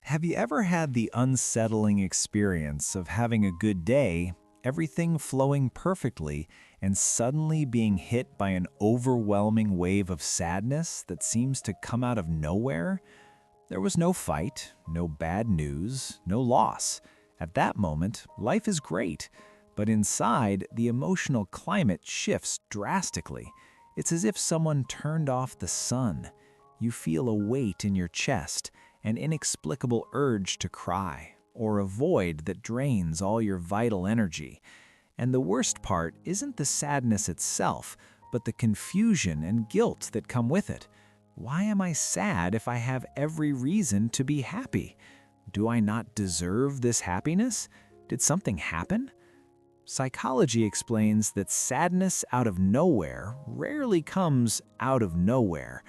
Have you ever had the unsettling experience of having a good day, everything flowing perfectly, and suddenly being hit by an overwhelming wave of sadness that seems to come out of nowhere? There was no fight, no bad news, no loss. At that moment, life is great, but inside, the emotional climate shifts drastically. It's as if someone turned off the sun. You feel a weight in your chest, an inexplicable urge to cry, or a void that drains all your vital energy. And the worst part isn't the sadness itself, but the confusion and guilt that come with it. Why am I sad if I have every reason to be happy? Do I not deserve this happiness? Did something happen? Psychology explains that sadness out of nowhere rarely comes out of nowhere.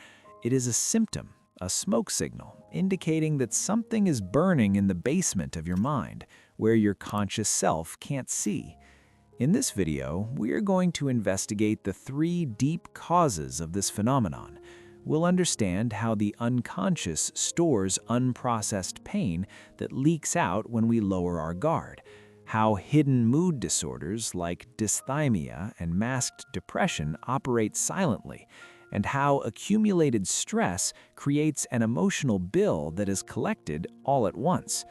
It is a symptom, a smoke signal, indicating that something is burning in the basement of your mind, where your conscious self can't see. In this video, we are going to investigate the three deep causes of this phenomenon. We'll understand how the unconscious stores unprocessed pain that leaks out when we lower our guard, how hidden mood disorders like dysthymia and masked depression operate silently, and how accumulated stress creates an emotional bill that is collected all at once.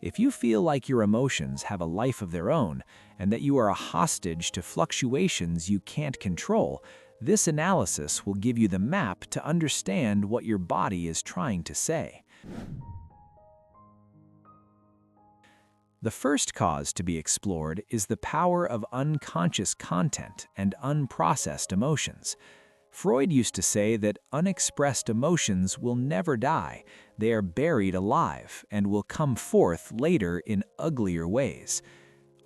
If you feel like your emotions have a life of their own and that you are a hostage to fluctuations you can't control, this analysis will give you the map to understand what your body is trying to say. The first cause to be explored is the power of unconscious content and unprocessed emotions. Freud used to say that unexpressed emotions will never die. They are buried alive and will come forth later in uglier ways.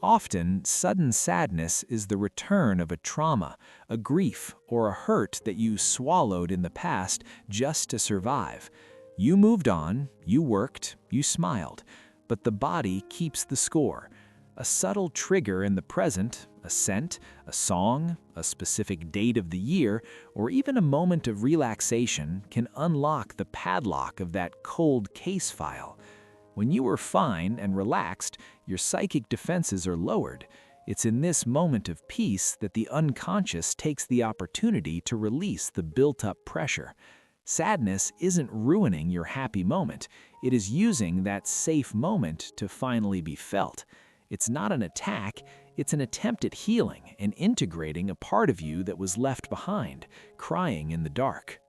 Often, sudden sadness is the return of a trauma, a grief, or a hurt that you swallowed in the past just to survive. You moved on, you worked, you smiled, but the body keeps the score. A subtle trigger in the present, a scent, a song, a specific date of the year, or even a moment of relaxation can unlock the padlock of that cold case file. When you are fine and relaxed, your psychic defenses are lowered. It's in this moment of peace that the unconscious takes the opportunity to release the built-up pressure. Sadness isn't ruining your happy moment. It is using that safe moment to finally be felt. It's not an attack, it's an attempt at healing and integrating a part of you that was left behind, crying in the dark.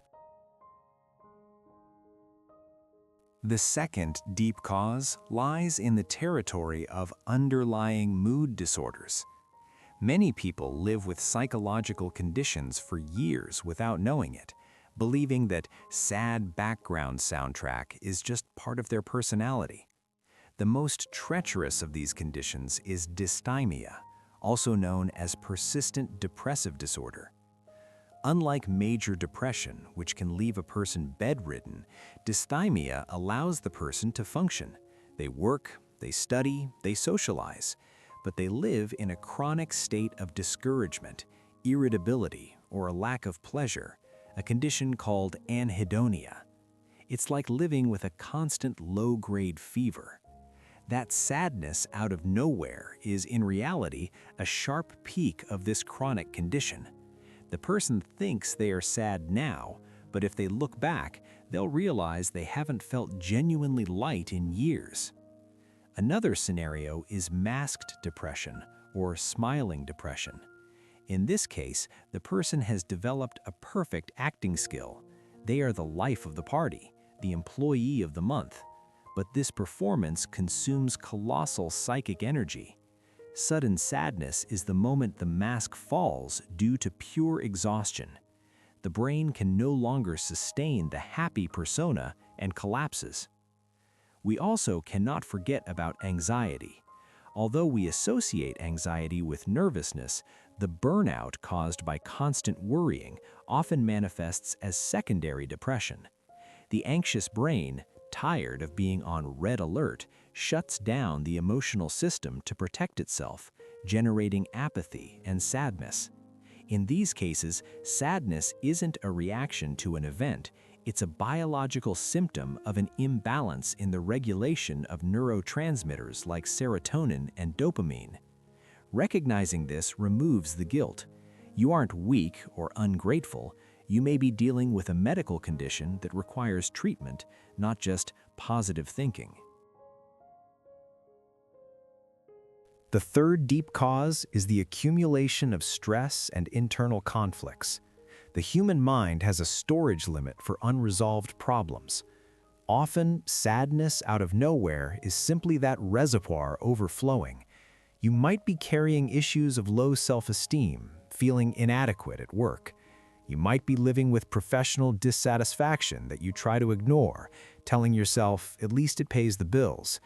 The second deep cause lies in the territory of underlying mood disorders. Many people live with psychological conditions for years without knowing it, believing that sad background soundtrack is just part of their personality. The most treacherous of these conditions is dysthymia, also known as persistent depressive disorder. Unlike major depression, which can leave a person bedridden, dysthymia allows the person to function. They work, they study, they socialize, but they live in a chronic state of discouragement, irritability, or a lack of pleasure, a condition called anhedonia. It's like living with a constant low-grade fever. That sadness out of nowhere is, in reality, a sharp peak of this chronic condition. The person thinks they are sad now, but if they look back, they'll realize they haven't felt genuinely light in years. Another scenario is masked depression or smiling depression. In this case, the person has developed a perfect acting skill. They are the life of the party, the employee of the month. But this performance consumes colossal psychic energy. Sudden sadness is the moment the mask falls due to pure exhaustion. The brain can no longer sustain the happy persona and collapses. We also cannot forget about anxiety. Although we associate anxiety with nervousness, the burnout caused by constant worrying often manifests as secondary depression. The anxious brain, tired of being on red alert, shuts down the emotional system to protect itself, generating apathy and sadness. In these cases, sadness isn't a reaction to an event, It's a biological symptom of an imbalance in the regulation of neurotransmitters like serotonin and dopamine. Recognizing this removes the guilt. You aren't weak or ungrateful. You may be dealing with a medical condition that requires treatment, not just positive thinking. The third deep cause is the accumulation of stress and internal conflicts. The human mind has a storage limit for unresolved problems. Often, sadness out of nowhere is simply that reservoir overflowing. You might be carrying issues of low self-esteem, feeling inadequate at work. You might be living with professional dissatisfaction that you try to ignore, telling yourself, at least it pays the bills.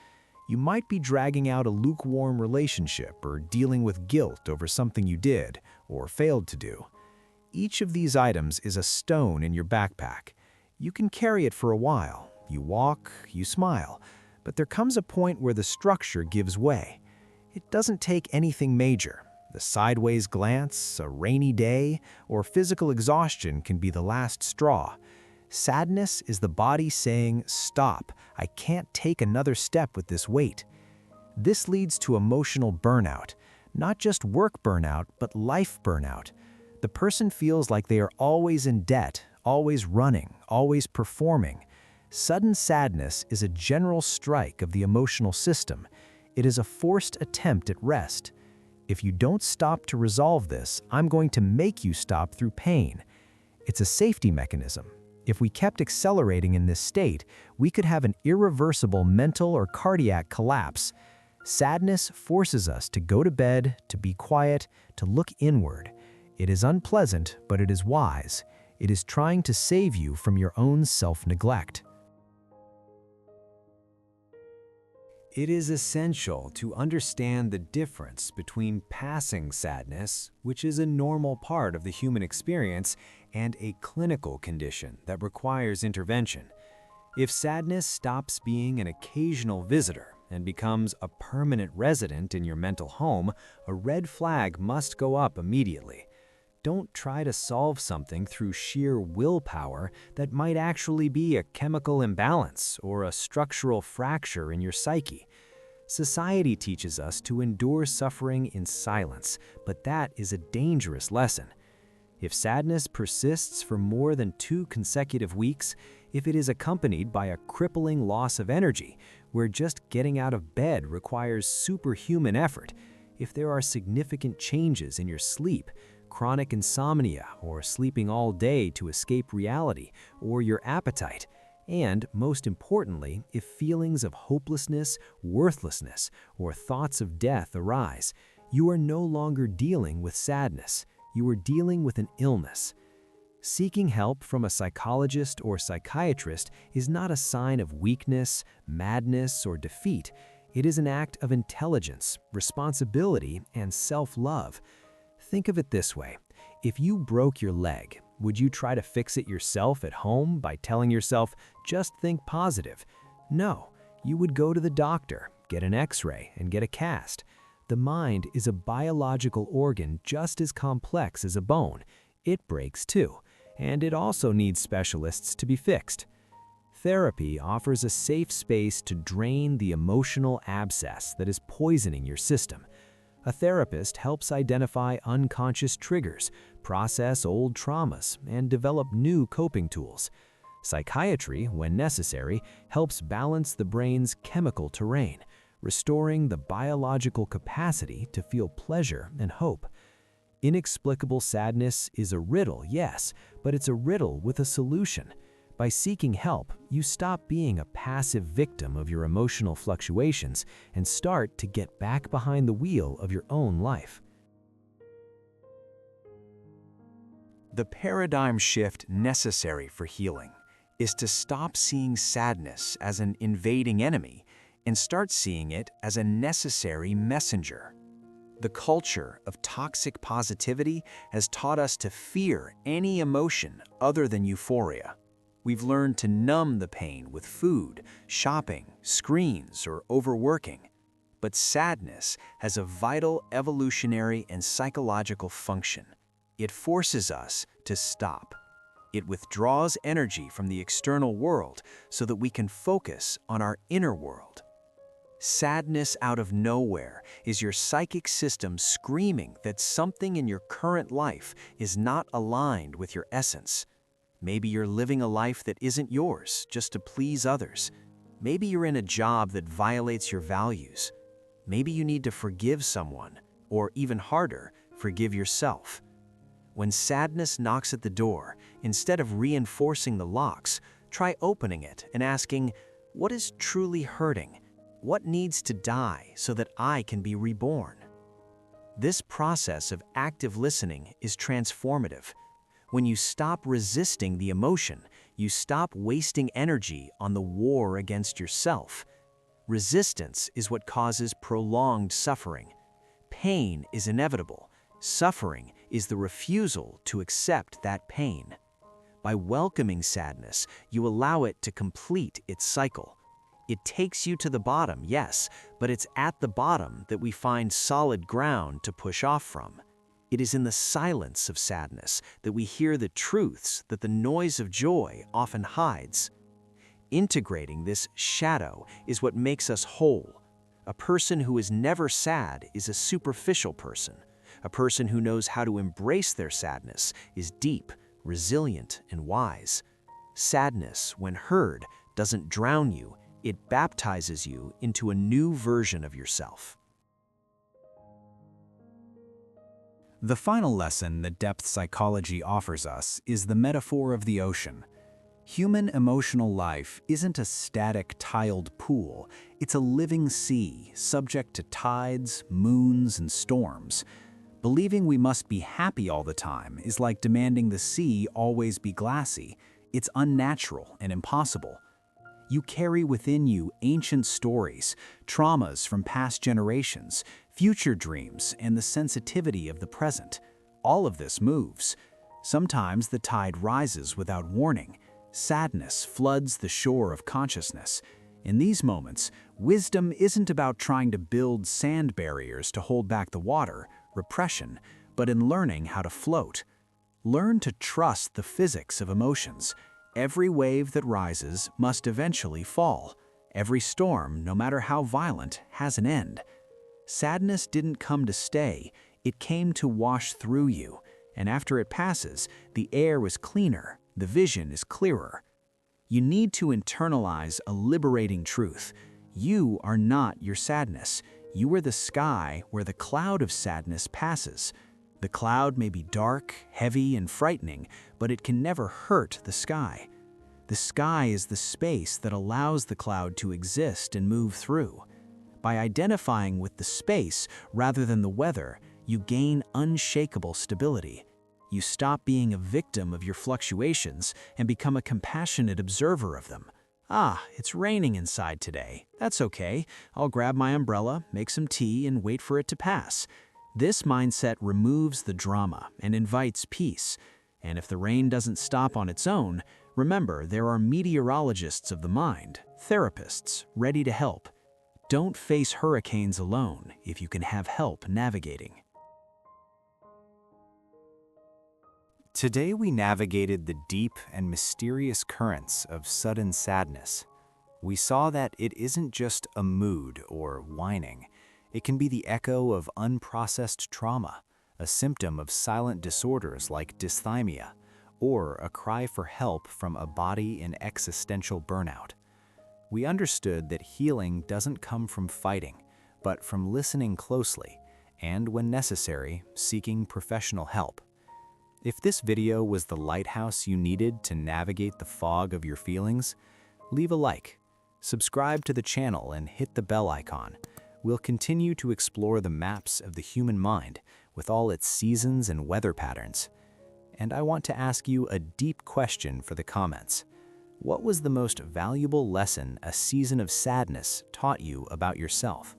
You might be dragging out a lukewarm relationship or dealing with guilt over something you did or failed to do. Each of these items is a stone in your backpack. You can carry it for a while. You walk, you smile, but there comes a point where the structure gives way. It doesn't take anything major. The sideways glance, a rainy day, or physical exhaustion can be the last straw. Sadness is the body saying, "Stop, I can't take another step with this weight." This leads to emotional burnout, not just work burnout, but life burnout. The person feels like they are always in debt, always running, always performing. Sudden sadness is a general strike of the emotional system. It is a forced attempt at rest. If you don't stop to resolve this, I'm going to make you stop through pain. It's a safety mechanism. If we kept accelerating in this state, we could have an irreversible mental or cardiac collapse. Sadness forces us to go to bed, to be quiet, to look inward. It is unpleasant, but it is wise. It is trying to save you from your own self-neglect. It is essential to understand the difference between passing sadness, which is a normal part of the human experience, and a clinical condition that requires intervention. If sadness stops being an occasional visitor and becomes a permanent resident in your mental home, a red flag must go up immediately. Don't try to solve something through sheer willpower that might actually be a chemical imbalance or a structural fracture in your psyche. Society teaches us to endure suffering in silence, but that is a dangerous lesson. If sadness persists for more than 2 consecutive weeks, if it is accompanied by a crippling loss of energy, where just getting out of bed requires superhuman effort, if there are significant changes in your sleep, chronic insomnia, or sleeping all day to escape reality, or your appetite, and, most importantly, if feelings of hopelessness, worthlessness, or thoughts of death arise, you are no longer dealing with sadness. You are dealing with an illness. Seeking help from a psychologist or psychiatrist is not a sign of weakness, madness, or defeat. It is an act of intelligence, responsibility, and self-love. Think of it this way. If you broke your leg, would you try to fix it yourself at home by telling yourself, just think positive? No, you would go to the doctor, get an X-ray, and get a cast. The mind is a biological organ just as complex as a bone. It breaks too, and it also needs specialists to be fixed. Therapy offers a safe space to drain the emotional abscess that is poisoning your system. A therapist helps identify unconscious triggers, process old traumas, and develop new coping tools. Psychiatry, when necessary, helps balance the brain's chemical terrain, restoring the biological capacity to feel pleasure and hope. Inexplicable sadness is a riddle, yes, but it's a riddle with a solution. By seeking help, you stop being a passive victim of your emotional fluctuations and start to get back behind the wheel of your own life. The paradigm shift necessary for healing is to stop seeing sadness as an invading enemy and start seeing it as a necessary messenger. The culture of toxic positivity has taught us to fear any emotion other than euphoria. We've learned to numb the pain with food, shopping, screens, or overworking. But sadness has a vital evolutionary and psychological function. It forces us to stop. It withdraws energy from the external world so that we can focus on our inner world. Sadness out of nowhere is your psychic system screaming that something in your current life is not aligned with your essence. Maybe you're living a life that isn't yours just to please others. Maybe you're in a job that violates your values. Maybe you need to forgive someone, or even harder, forgive yourself. When sadness knocks at the door, instead of reinforcing the locks, try opening it and asking, what is truly hurting? What needs to die so that I can be reborn? This process of active listening is transformative. When you stop resisting the emotion, you stop wasting energy on the war against yourself. Resistance is what causes prolonged suffering. Pain is inevitable. Suffering is the refusal to accept that pain. By welcoming sadness, you allow it to complete its cycle. It takes you to the bottom, yes, but it's at the bottom that we find solid ground to push off from. It is in the silence of sadness that we hear the truths that the noise of joy often hides. Integrating this shadow is what makes us whole. A person who is never sad is a superficial person. A person who knows how to embrace their sadness is deep, resilient, and wise. Sadness, when heard, doesn't drown you. It baptizes you into a new version of yourself. The final lesson that depth psychology offers us is the metaphor of the ocean. Human emotional life isn't a static, tiled pool. It's a living sea, subject to tides, moons, and storms. Believing we must be happy all the time is like demanding the sea always be glassy. It's unnatural and impossible. You carry within you ancient stories, traumas from past generations, future dreams, and the sensitivity of the present. All of this moves. Sometimes the tide rises without warning. Sadness floods the shore of consciousness. In these moments, wisdom isn't about trying to build sand barriers to hold back the water, repression, but in learning how to float. Learn to trust the physics of emotions. Every wave that rises must eventually fall. Every storm, no matter how violent, has an end. Sadness didn't come to stay, it came to wash through you, and after it passes, the air is cleaner, the vision is clearer. You need to internalize a liberating truth. You are not your sadness. You are the sky where the cloud of sadness passes. The cloud may be dark, heavy, and frightening, but it can never hurt the sky. The sky is the space that allows the cloud to exist and move through. By identifying with the space rather than the weather, you gain unshakable stability. You stop being a victim of your fluctuations and become a compassionate observer of them. Ah, it's raining inside today. That's okay. I'll grab my umbrella, make some tea, and wait for it to pass. This mindset removes the drama and invites peace. And if the rain doesn't stop on its own, remember there are meteorologists of the mind, therapists, ready to help. Don't face hurricanes alone if you can have help navigating. Today we navigated the deep and mysterious currents of sudden sadness. We saw that it isn't just a mood or whining. It can be the echo of unprocessed trauma, a symptom of silent disorders like dysthymia, or a cry for help from a body in existential burnout. We understood that healing doesn't come from fighting, but from listening closely, and when necessary, seeking professional help. If this video was the lighthouse you needed to navigate the fog of your feelings, leave a like, subscribe to the channel, and hit the bell icon. We'll continue to explore the maps of the human mind with all its seasons and weather patterns. And I want to ask you a deep question for the comments. What was the most valuable lesson a season of sadness taught you about yourself?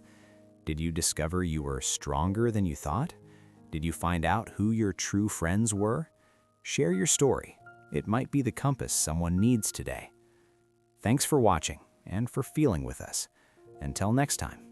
Did you discover you were stronger than you thought? Did you find out who your true friends were? Share your story. It might be the compass someone needs today. Thanks for watching and for feeling with us. Until next time.